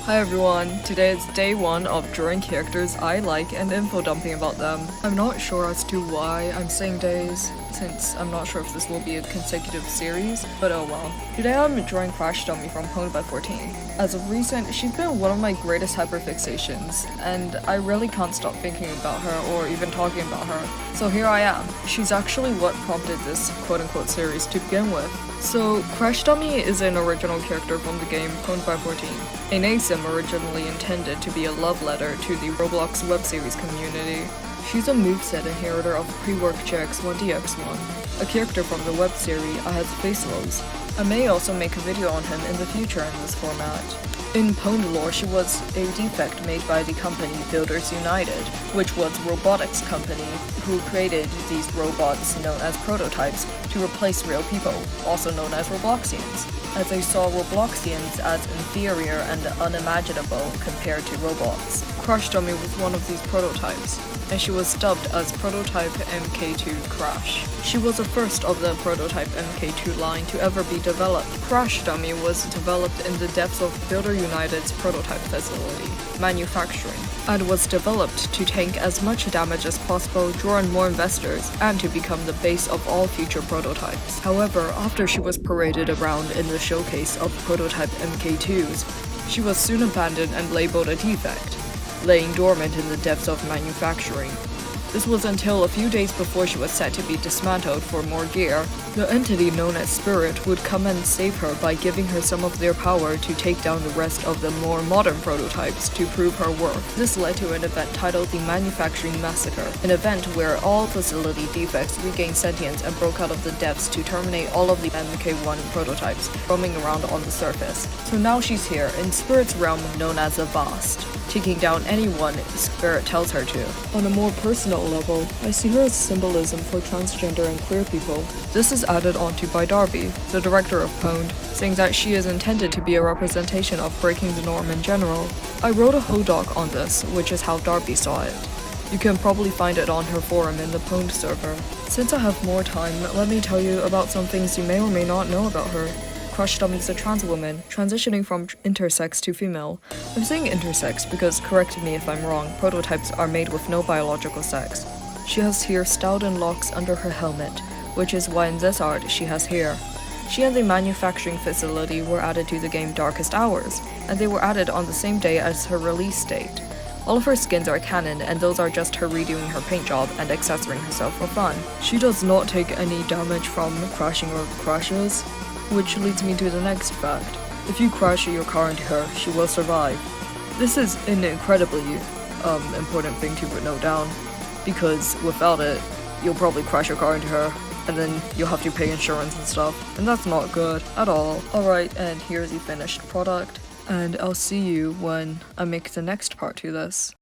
Hi everyone, today is day 1 of drawing characters I like and info dumping about them. I'm not sure as to why I'm saying days, since I'm not sure if this will be a consecutive series, but oh well. Today I'm drawing Crash Dummy from PB14. As of recent, she's been one of my greatest hyperfixations, and I really can't stop thinking about her or even talking about her. So here I am. She's actually what prompted this quote-unquote series to begin with. So, Crash Dummy is an original character from the game PB14, a name originally intended to be a love letter to the Roblox web series community. She's a moveset inheritor of pre-work JX1DX1, a character from the web series I has faceless. I may also make a video on him in the future in this format. In Pwned lore, she was a defect made by the company Builders United, which was a robotics company who created these robots known as prototypes to replace real people, also known as Robloxians, as they saw Robloxians as inferior and unimaginable compared to robots. Crash Dummy was one of these prototypes, and she was dubbed as Prototype MK2 Crash. She was the first of the Prototype MK2 line to ever be developed. Crash Dummy was developed in the depths of Builder United's prototype facility, manufacturing, and was developed to tank as much damage as possible, draw in more investors, and to become the base of all future prototypes. However, after she was paraded around in the showcase of Prototype MK2s, she was soon abandoned and labeled a defect, laying dormant in the depths of manufacturing. This was until a few days before she was set to be dismantled for more gear. The entity known as Spirit would come and save her by giving her some of their power to take down the rest of the more modern prototypes to prove her worth. This led to an event titled the Manufacturing Massacre, an event where all facility defects regained sentience and broke out of the depths to terminate all of the MK1 prototypes roaming around on the surface. So now she's here, in Spirit's realm known as the Vast, taking down anyone Spirit tells her to. On a more personal level, I see her as symbolism for transgender and queer people. This is added onto by Darby, the director of Pwned, saying that she is intended to be a representation of breaking the norm in general. I wrote a whole doc on this, which is how Darby saw it. You can probably find it on her forum in the Pwned server. Since I have more time, let me tell you about some things you may or may not know about her. Crash Dummy is a trans woman, transitioning from intersex to female. I'm saying intersex because, correct me if I'm wrong, prototypes are made with no biological sex. She has hair styled in locks under her helmet, which is why in this art she has hair. She and the manufacturing facility were added to the game Darkest Hours, and they were added on the same day as her release date. All of her skins are canon, and those are just her redoing her paint job and accessoring herself for fun. She does not take any damage from crashing or crashes, which leads me to the next fact. If you crash your car into her, she will survive. This is an incredibly important thing to note down, because without it, you'll probably crash your car into her, and then you'll have to pay insurance and stuff, and that's not good at all. Alright, and here's the finished product, and I'll see you when I make the next part to this.